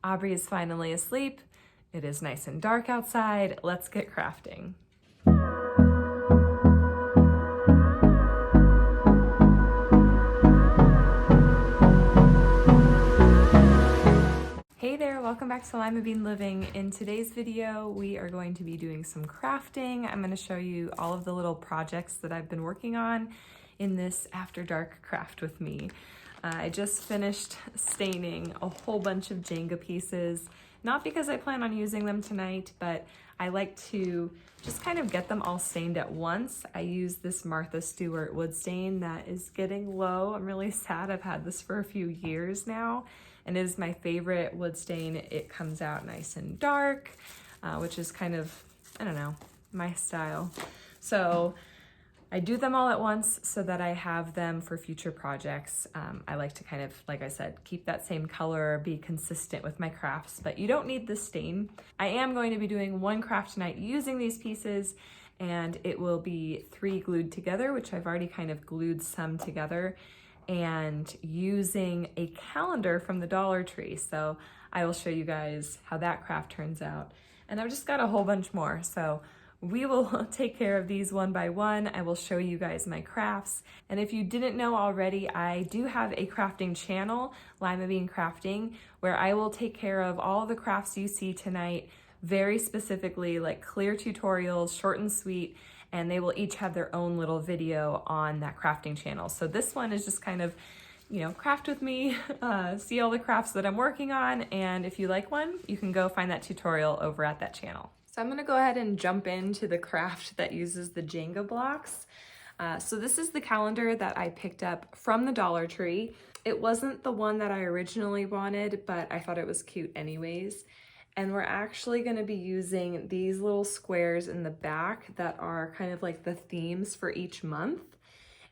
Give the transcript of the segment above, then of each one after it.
Aubrey is finally asleep. It is nice and dark outside. Let's get crafting. Hey there, welcome back to Limabean Living. In today's video, we are going to be doing some crafting. I'm going to show you all of the little projects that I've been working on in this after dark craft with me. I just finished staining a whole bunch of Jenga pieces, not because I plan on using them tonight, but I like to just kind of get them all stained at once. I use this Martha Stewart wood stain that is getting low. I'm really sad. I've had this for a few years now, and it is my favorite wood stain. It comes out nice and dark, which is kind of, I don't know, my style. So I do them all at once so that I have them for future projects. I like to kind of, like I said, keep that same color, be consistent with my crafts, but you don't need the stain. I am going to be doing one craft tonight using these pieces, and it will be 3 glued together, which I've already kind of glued some together, and using a calendar from the Dollar Tree. So I will show you guys how that craft turns out. And I've just got a whole bunch more. So we will take care of these one by one. I will show you guys my crafts. And if you didn't know already, I do have a crafting channel, Limabean Crafting, where I will take care of all the crafts you see tonight, very specifically, like clear tutorials, short and sweet, and they will each have their own little video on that crafting channel. So this one is just kind of, you know, craft with me, see all the crafts that I'm working on, and if you like one, you can go find that tutorial over at that channel. So I'm gonna go ahead and jump into the craft that uses the Jenga blocks. So this is the calendar that I picked up from the Dollar Tree. It wasn't the one that I originally wanted, but I thought it was cute anyways. And we're actually gonna be using these little squares in the back that are kind of like the themes for each month.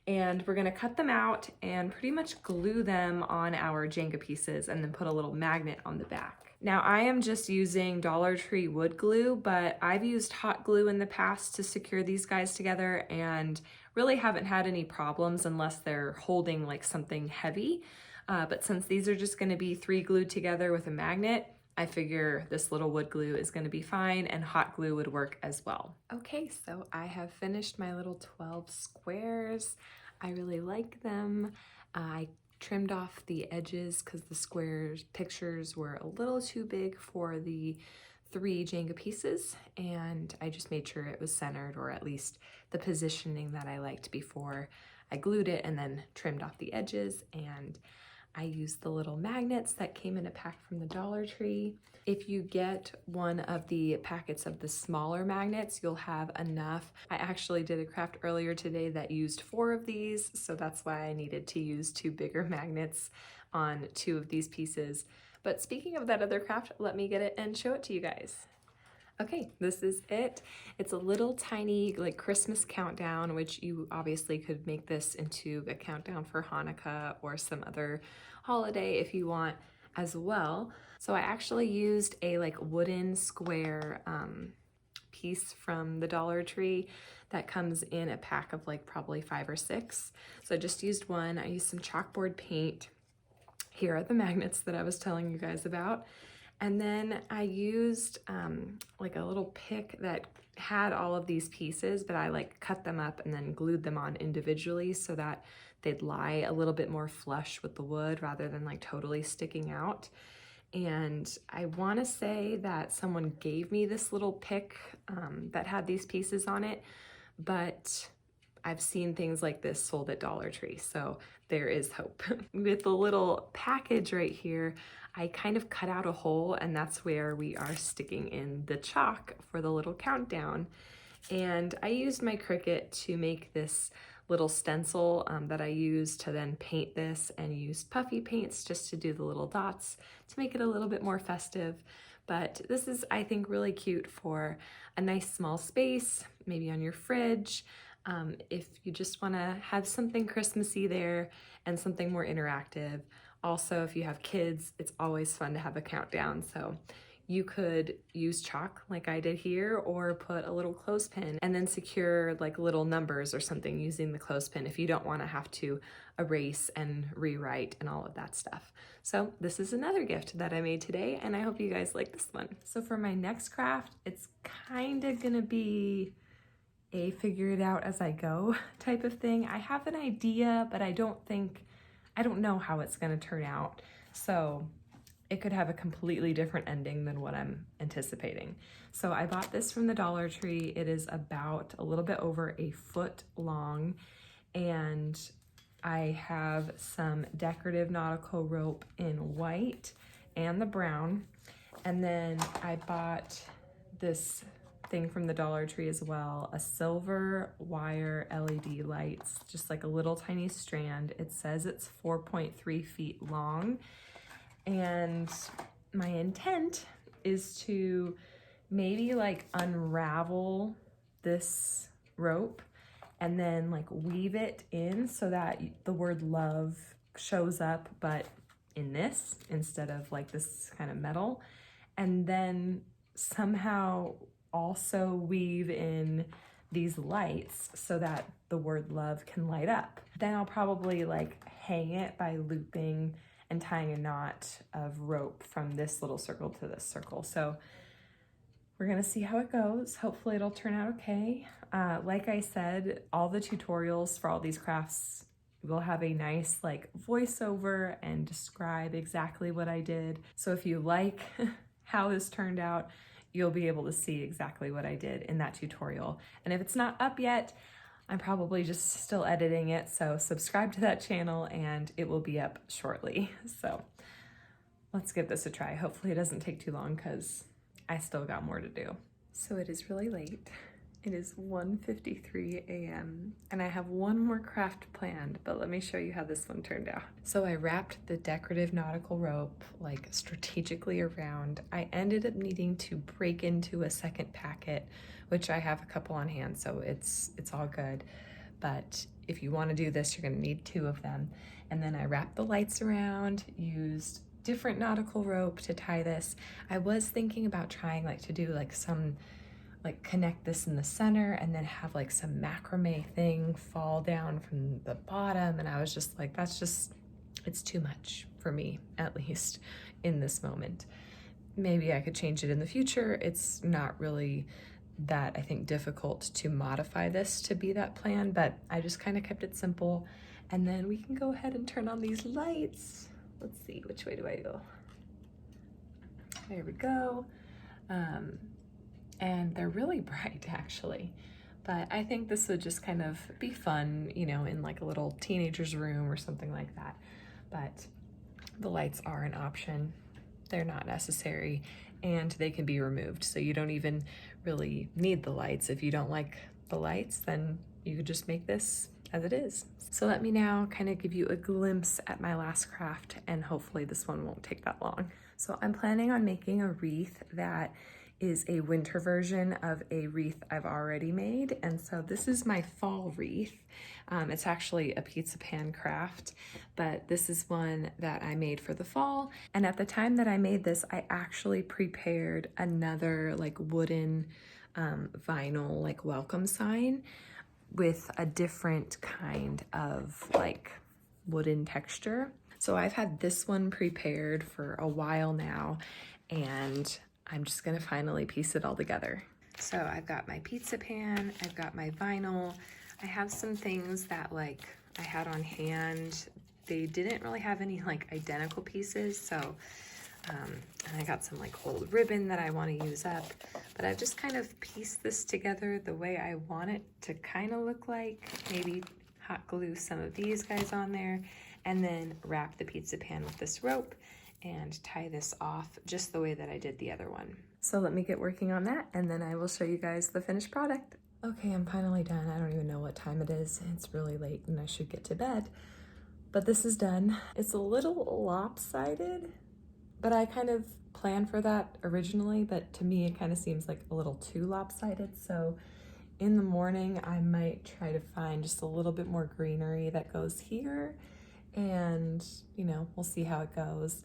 And we're gonna cut them out and pretty much glue them on our Jenga pieces and then put a little magnet on the back. Now I am just using Dollar Tree wood glue, but I've used hot glue in the past to secure these guys together and really haven't had any problems unless they're holding like something heavy. But since these are just gonna be 3 glued together with a magnet, I figure this little wood glue is gonna be fine and hot glue would work as well. Okay, so I have finished my little 12 squares. I really like them. I trimmed off the edges because the squares pictures were a little too big for the 3 Jenga pieces, and I just made sure it was centered, or at least the positioning that I liked before I glued it, and then trimmed off the edges. And I used the little magnets that came in a pack from the Dollar Tree. If you get one of the packets of the smaller magnets, you'll have enough. I actually did a craft earlier today that used 4 of these, so that's why I needed to use 2 bigger magnets on 2 of these pieces. But speaking of that other craft, let me get it and show it to you guys. Okay, this is it. It's a little tiny like Christmas countdown, which you obviously could make this into a countdown for Hanukkah or some other holiday if you want as well. So I actually used a like wooden square piece from the Dollar Tree that comes in a pack of like probably 5 or 6. So I just used one. I used some chalkboard paint. Here are the magnets that I was telling you guys about. And then I used like a little pick that had all of these pieces, but I like cut them up and then glued them on individually so that they'd lie a little bit more flush with the wood rather than like totally sticking out. And I want to say that someone gave me this little pick that had these pieces on it, but I've seen things like this sold at Dollar Tree, so there is hope. With the little package right here, I kind of cut out a hole, and that's where we are sticking in the chalk for the little countdown. And I used my Cricut to make this little stencil that I used to then paint this, and used puffy paints just to do the little dots to make it a little bit more festive. But this is, I think, really cute for a nice small space, maybe on your fridge. If you just want to have something Christmassy there and something more interactive. Also, if you have kids, it's always fun to have a countdown. So You could use chalk like I did here, or put a little clothespin and then secure like little numbers or something using the clothespin if you don't want to have to erase and rewrite and all of that stuff. So this is another gift that I made today, and I hope you guys like this one. So for my next craft, it's kind of gonna be a figure it out as I go type of thing. I have an idea, but I don't know how it's gonna turn out. So it could have a completely different ending than what I'm anticipating. So I bought this from the Dollar Tree. It is about a little bit over a foot long, and I have some decorative nautical rope in white and the brown. And then I bought this thing from the Dollar Tree as well, a silver wire LED lights, just like a little tiny strand. It says it's 4.3 feet long. And my intent is to maybe like unravel this rope and then like weave it in so that the word love shows up, but in this instead of like this kind of metal, and then somehow also weave in these lights so that the word love can light up. Then I'll probably like hang it by looping and tying a knot of rope from this little circle to this circle. So we're gonna see how it goes. Hopefully it'll turn out okay. Like I said, all the tutorials for all these crafts will have a nice like voiceover and describe exactly what I did. So if you like how this turned out, you'll be able to see exactly what I did in that tutorial. And if it's not up yet, I'm probably just still editing it, so subscribe to that channel and it will be up shortly. So let's give this a try. Hopefully it doesn't take too long because I still got more to do. So it is really late. It is 1:53 a.m. and I have one more craft planned, but let me show you how this one turned out. So I wrapped the decorative nautical rope like strategically around. I ended up needing to break into a second packet, which I have a couple on hand, so it's all good. But if you want to do this, you're going to need 2 of them. And then I wrapped the lights around, used different nautical rope to tie this. I was thinking about trying like to do like some like connect this in the center and then have like some macrame thing fall down from the bottom, and I was just like, it's too much for me, at least in this moment. Maybe I could change it in the future. It's not really that, I think, difficult to modify this to be that plan, but I just kind of kept it simple. And then we can go ahead and turn on these lights. Let's see, which way do I go? There we go. And they're really bright actually, but I think this would just kind of be fun, you know, in like a little teenager's room or something like that. But the lights are an option. They're not necessary, and they can be removed. So you don't even really need the lights. If you don't like the lights, then you could just make this as it is. So let me now kind of give you a glimpse at my last craft, and hopefully this one won't take that long. So I'm planning on making a wreath that is a winter version of a wreath I've already made. And so this is my fall wreath. It's actually a pizza pan craft, but this is one that I made for the fall. And at the time that I made this, I actually prepared another like wooden vinyl like welcome sign with a different kind of like wooden texture. So I've had this one prepared for a while now, and I'm just gonna finally piece it all together. So I've got my pizza pan, I've got my vinyl, I have some things that like I had on hand. They didn't really have any like identical pieces, so and I got some like old ribbon that I want to use up, but I've just kind of pieced this together the way I want it to kind of look like. Maybe hot glue some of these guys on there, and then wrap the pizza pan with this rope and tie this off just the way that I did the other one. So let me get working on that, and then I will show you guys the finished product. Okay, I'm finally done. I don't even know what time it is. It's really late and I should get to bed, but this is done. It's a little lopsided, but I kind of planned for that originally, but to me it kind of seems like a little too lopsided. So in the morning I might try to find just a little bit more greenery that goes here, and you know, we'll see how it goes.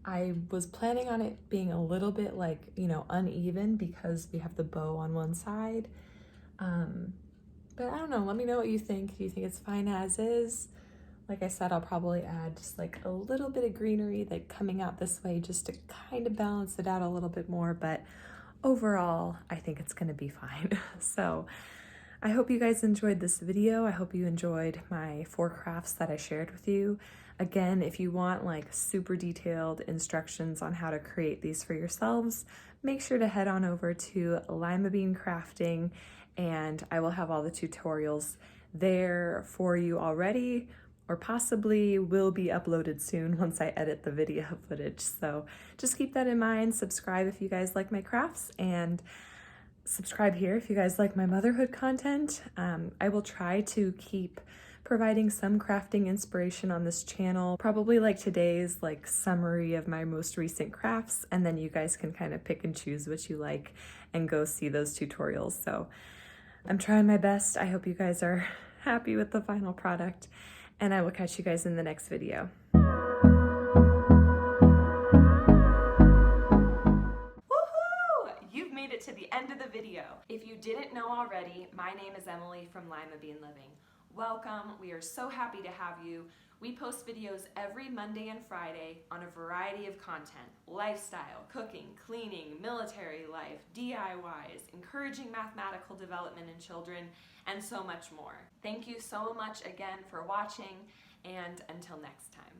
I was planning on it being a little bit like, you know, uneven because we have the bow on one side. But I don't know, let me know what you think. Do you think it's fine as is? Like I said, I'll probably add just like a little bit of greenery like coming out this way just to kind of balance it out a little bit more, but overall, I think it's gonna be fine. So I hope you guys enjoyed this video. I hope you enjoyed my 4 crafts that I shared with you. Again, if you want like super detailed instructions on how to create these for yourselves, make sure to head on over to Limabean Crafting, and I will have all the tutorials there for you already, or possibly will be uploaded soon once I edit the video footage. So just keep that in mind. Subscribe if you guys like my crafts, and subscribe here if you guys like my motherhood content. I will try to keep providing some crafting inspiration on this channel, probably like today's like summary of my most recent crafts, and then you guys can kind of pick and choose what you like and go see those tutorials. So I'm trying my best. I hope you guys are happy with the final product, and I will catch you guys in the next video. You've made it to the end of the video. If you didn't know already, my name is Emily from Limabean Living. Welcome, we are so happy to have you. We post videos every Monday and Friday on a variety of content: lifestyle, cooking, cleaning, military life, DIYs, encouraging mathematical development in children, and so much more. Thank you so much again for watching, and until next time.